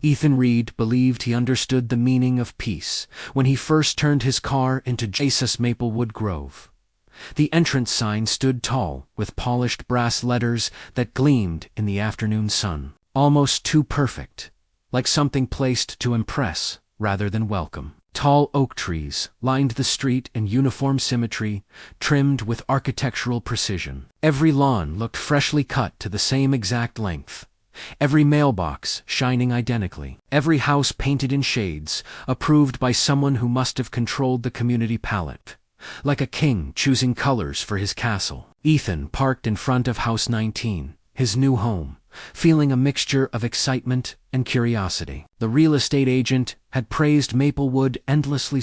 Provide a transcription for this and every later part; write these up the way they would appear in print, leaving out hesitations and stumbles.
Ethan Reed believed he understood the meaning of peace when he first turned his car into Jesus Maplewood Grove. The entrance sign stood tall, with polished brass letters that gleamed in the afternoon sun, almost too perfect, like something placed to impress rather than welcome. Tall oak trees lined the street in uniform symmetry, trimmed with architectural precision. Every lawn looked freshly cut to the same exact length, every mailbox shining identically, every house painted in shades, approved by someone who must have controlled the community palette, like a king choosing colors for his castle. Ethan parked in front of House 19, his new home, feeling a mixture of excitement and curiosity. The real estate agent had praised Maplewood endlessly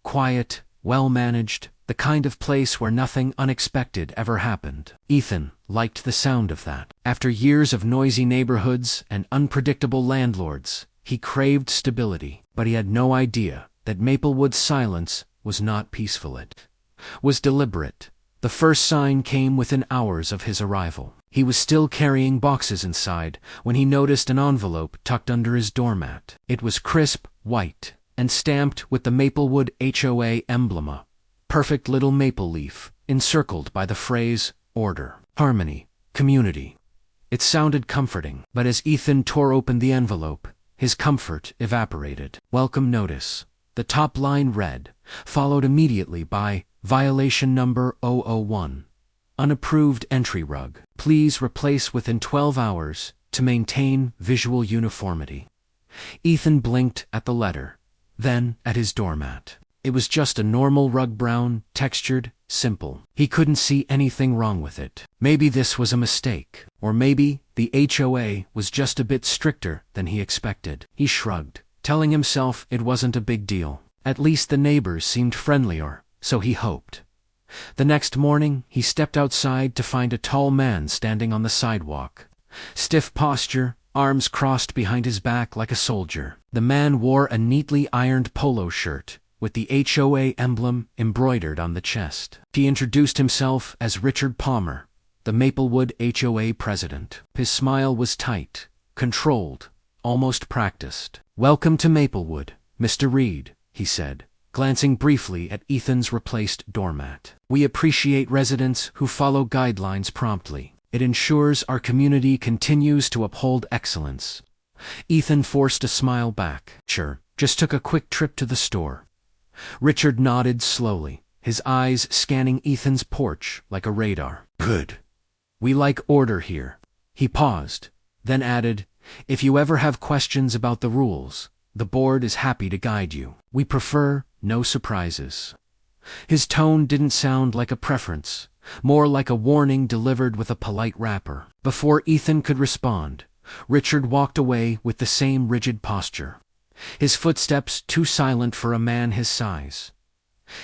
quiet, well-managed, the kind of place where nothing unexpected ever happened. Ethan liked the sound of that. After years of noisy neighborhoods and unpredictable landlords, he craved stability, but he had no idea that Maplewood's silence was not peaceful. It was deliberate. The first sign came within hours of his arrival. He was still carrying boxes inside when he noticed an envelope tucked under his doormat. It was crisp, white, and stamped with the Maplewood HOA emblem, a perfect little maple leaf, encircled by the phrase, order, harmony, community. It sounded comforting, but as Ethan tore open the envelope, his comfort evaporated. Welcome notice. The top line read, followed immediately by violation number 001. Unapproved entry rug. Please replace within 12 hours to maintain visual uniformity. Ethan blinked at the letter, then at his doormat. It was just a normal rug, brown, textured, simple. He couldn't see anything wrong with it. Maybe this was a mistake, or maybe the HOA was just a bit stricter than he expected. He shrugged, telling himself it wasn't a big deal. At least the neighbors seemed friendlier, so he hoped. The next morning, he stepped outside to find a tall man standing on the sidewalk. Stiff posture, arms crossed behind his back like a soldier. The man wore a neatly ironed polo shirt, with the HOA emblem embroidered on the chest. He introduced himself as Richard Palmer, the Maplewood HOA president. His smile was tight, controlled, almost practiced. "Welcome to Maplewood, Mr. Reed," he said, glancing briefly at Ethan's replaced doormat. "We appreciate residents who follow guidelines promptly. It ensures our community continues to uphold excellence." Ethan forced a smile back. "Sure, just took a quick trip to the store." Richard nodded slowly, his eyes scanning Ethan's porch like a radar. "Good. We like order here." He paused, then added, "If you ever have questions about the rules, the board is happy to guide you. We prefer no surprises." His tone didn't sound like a preference, more like a warning delivered with a polite wrapper. Before Ethan could respond, Richard walked away with the same rigid posture, his footsteps too silent for a man his size.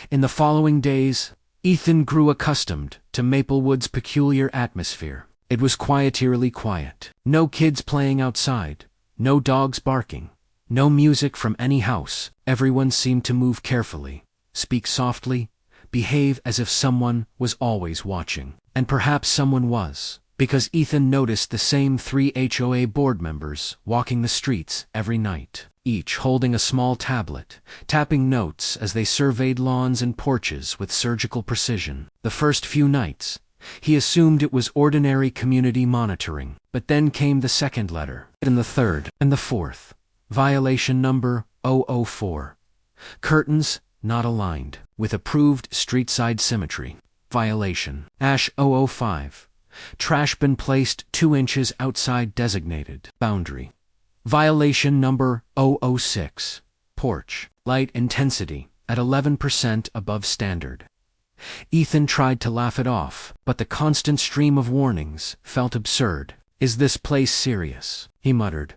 In the following days, Ethan grew accustomed to Maplewood's peculiar atmosphere. It was quieterly quiet. No kids playing outside, no dogs barking, no music from any house. Everyone seemed to move carefully, speak softly, behave as if someone was always watching. And perhaps someone was, because Ethan noticed the same 3 HOA board members walking the streets every night, each holding a small tablet, tapping notes as they surveyed lawns and porches with surgical precision. The first few nights, he assumed it was ordinary community monitoring, but then came the second letter, and the third, and the fourth. Violation number 004. Curtains not aligned with approved street-side symmetry. Violation. Ash 005. Trash bin placed 2 inches outside designated boundary. Violation number 006. Porch. Light intensity at 11% above standard. Ethan tried to laugh it off, but the constant stream of warnings felt absurd. "Is this place serious?" he muttered,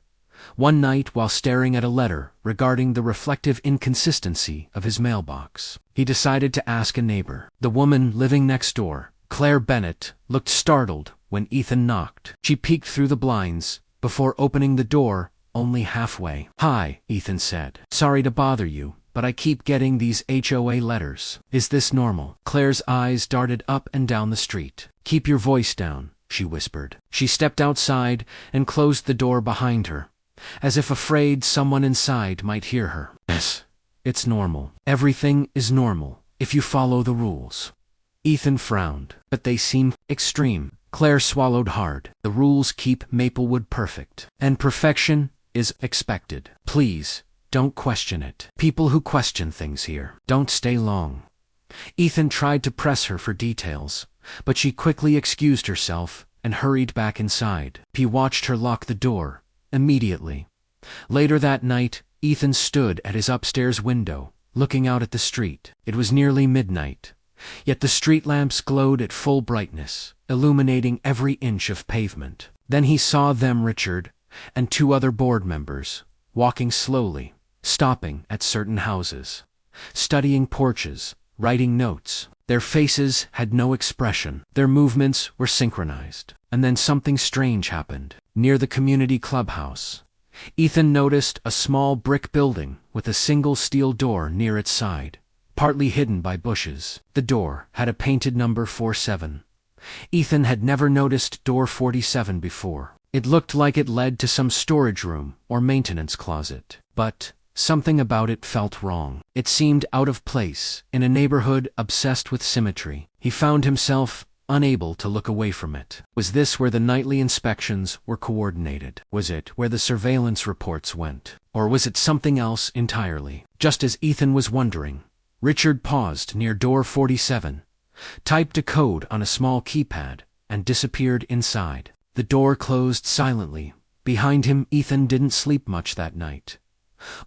one night while staring at a letter regarding the reflective inconsistency of his mailbox. He decided to ask a neighbor. The woman living next door, Claire Bennett, looked startled when Ethan knocked. She peeked through the blinds, before opening the door only halfway. "Hi," Ethan said. "Sorry to bother you, but I keep getting these HOA letters. Is this normal?" Claire's eyes darted up and down the street. "Keep your voice down," she whispered. She stepped outside and closed the door behind her, as if afraid someone inside might hear her. Yes, it's normal. Everything is normal if you follow the rules. Ethan frowned. But they seem extreme. Claire swallowed hard. The rules keep Maplewood perfect. And perfection is expected. Please, don't question it. People who question things here don't stay long. Ethan tried to press her for details, but she quickly excused herself and hurried back inside. He watched her lock the door immediately. Later that night, Ethan stood at his upstairs window, looking out at the street. It was nearly midnight, yet the street lamps glowed at full brightness, illuminating every inch of pavement. Then he saw them, Richard, and two other board members, walking slowly, stopping at certain houses, studying porches, writing notes. Their faces had no expression. Their movements were synchronized. And then something strange happened. Near the community clubhouse, Ethan noticed a small brick building with a single steel door near its side, partly hidden by bushes. The door had a painted number 47. Ethan had never noticed door 47 before. It looked like it led to some storage room or maintenance closet. But something about it felt wrong. It seemed out of place in a neighborhood obsessed with symmetry. He found himself unable to look away from it. Was this where the nightly inspections were coordinated? Was it where the surveillance reports went? Or was it something else entirely? Just as Ethan was wondering, Richard paused near door 47, typed a code on a small keypad, and disappeared inside. The door closed silently. Behind him, Ethan didn't sleep much that night.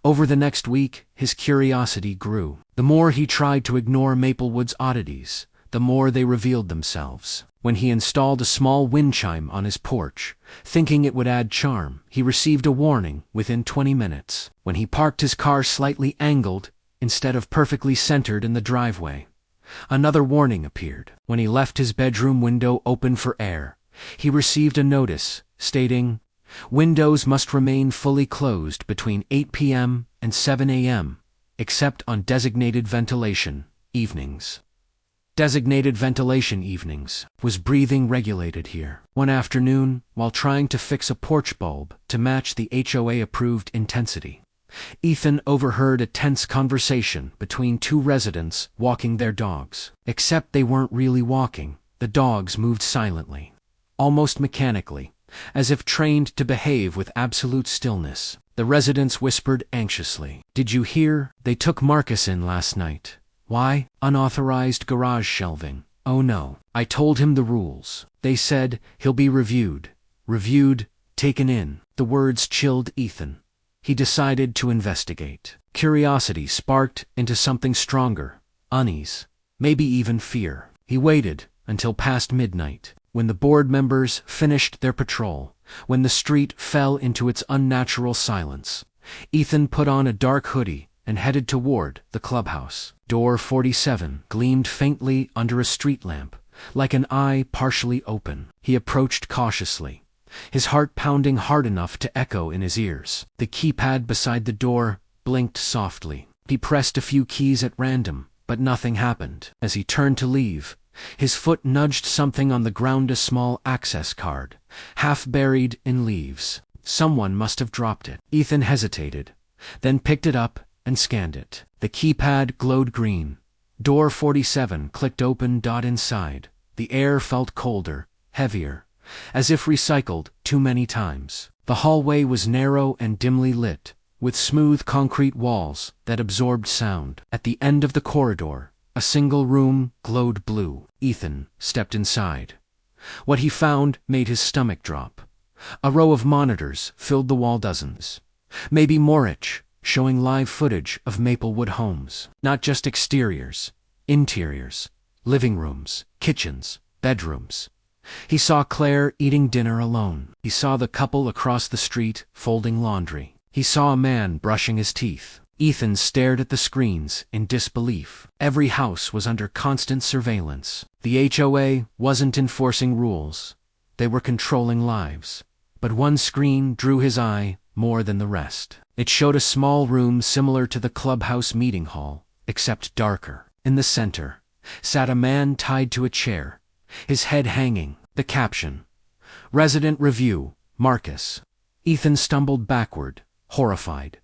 Over the next week, his curiosity grew. The more he tried to ignore Maplewood's oddities, the more they revealed themselves. When he installed a small wind chime on his porch, thinking it would add charm, he received a warning within 20 minutes. When he parked his car slightly angled instead of perfectly centered in the driveway, another warning appeared. When he left his bedroom window open for air, he received a notice stating, "Windows must remain fully closed between 8 p.m. and 7 a.m., except on designated ventilation evenings." Designated ventilation evenings was breathing regulated here. One afternoon, while trying to fix a porch bulb to match the HOA-approved intensity, Ethan overheard a tense conversation between two residents walking their dogs. Except they weren't really walking. The dogs moved silently, almost mechanically, as if trained to behave with absolute stillness. The residents whispered anxiously, "Did you hear? They took Marcus in last night." "Why?" "Unauthorized garage shelving." "Oh no. I told him the rules. They said he'll be reviewed." Reviewed, taken in. The words chilled Ethan. He decided to investigate. Curiosity sparked into something stronger, unease, maybe even fear. He waited until past midnight, when the board members finished their patrol, when the street fell into its unnatural silence. Ethan put on a dark hoodie and headed toward the clubhouse. Door 47 gleamed faintly under a street lamp, like an eye partially open. He approached cautiously, his heart pounding hard enough to echo in his ears. The keypad beside the door blinked softly. He pressed a few keys at random, but nothing happened. As he turned to leave, his foot nudged something on the ground, a small access card, half buried in leaves. Someone must have dropped it. Ethan hesitated, then picked it up and scanned it. The keypad glowed green. Door 47 clicked open. Inside, the air felt colder, heavier, as if recycled too many times. The hallway was narrow and dimly lit, with smooth concrete walls that absorbed sound. At the end of the corridor, a single room glowed blue. Ethan stepped inside. What he found made his stomach drop. A row of monitors filled the wall, dozens, maybe more, showing live footage of Maplewood homes. Not just exteriors, interiors, living rooms, kitchens, bedrooms. He saw Claire eating dinner alone. He saw the couple across the street folding laundry. He saw a man brushing his teeth. Ethan stared at the screens in disbelief. Every house was under constant surveillance. The HOA wasn't enforcing rules. They were controlling lives. But one screen drew his eye more than the rest. It showed a small room similar to the clubhouse meeting hall, except darker. In the center sat a man tied to a chair, his head hanging. The caption, "Resident Review, Marcus." Ethan stumbled backward, horrified.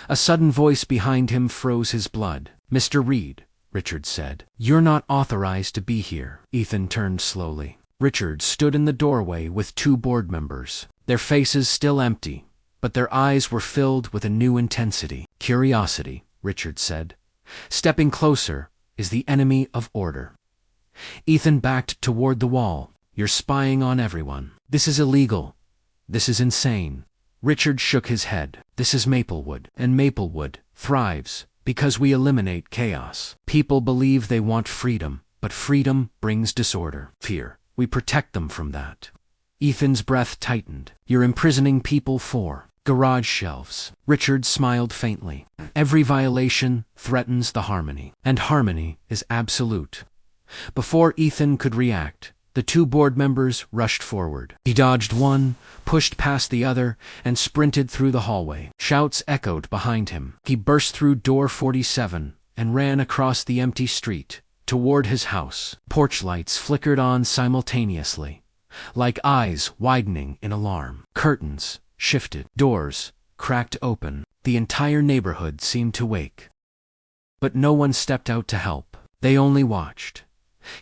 A sudden voice behind him froze his blood. "Mr. Reed," Richard said. "You're not authorized to be here." Ethan turned slowly. Richard stood in the doorway with two board members, their faces still empty, but their eyes were filled with a new intensity. "Curiosity," Richard said. "Stepping closer is the enemy of order." Ethan backed toward the wall. "You're spying on everyone. This is illegal. This is insane." Richard shook his head. "This is Maplewood, and Maplewood thrives because we eliminate chaos. People believe they want freedom, but freedom brings disorder, fear. We protect them from that." Ethan's breath tightened. "You're imprisoning people for garage shelves." Richard smiled faintly. "Every violation threatens the harmony, and harmony is absolute." Before Ethan could react, the two board members rushed forward. He dodged one, pushed past the other, and sprinted through the hallway. Shouts echoed behind him. He burst through door 47 and ran across the empty street, toward his house. Porch lights flickered on simultaneously, like eyes widening in alarm. Curtains shifted. Doors cracked open. The entire neighborhood seemed to wake. But no one stepped out to help. They only watched.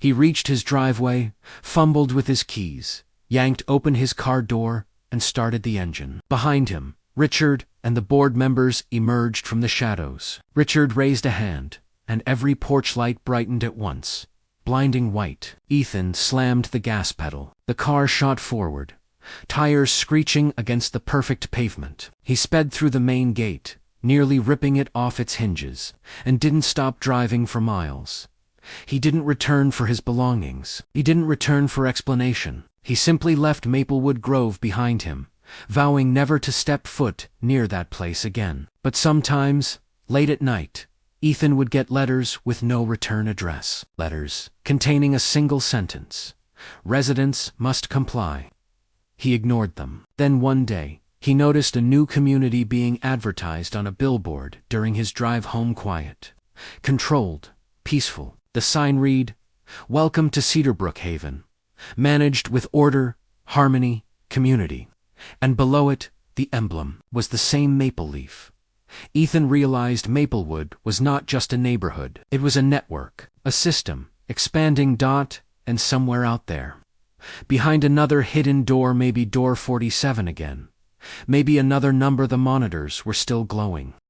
He reached his driveway, fumbled with his keys, yanked open his car door, and started the engine. Behind him, Richard and the board members emerged from the shadows. Richard raised a hand, and every porch light brightened at once, blinding white. Ethan slammed the gas pedal. The car shot forward, tires screeching against the perfect pavement. He sped through the main gate, nearly ripping it off its hinges, and didn't stop driving for miles. He didn't return for his belongings. He didn't return for explanation. He simply left Maplewood Grove behind him, vowing never to step foot near that place again. But sometimes, late at night, Ethan would get letters with no return address. Letters containing a single sentence: "Residents must comply." He ignored them. Then one day, he noticed a new community being advertised on a billboard during his drive home. Quiet, controlled, peaceful. The sign read, "Welcome to Cedarbrook Haven, managed with order, harmony, community." And below it, the emblem was the same maple leaf. Ethan realized Maplewood was not just a neighborhood. It was a network, a system, expanding and somewhere out there, behind another hidden door, maybe door 47 again, maybe another number the monitors were still glowing.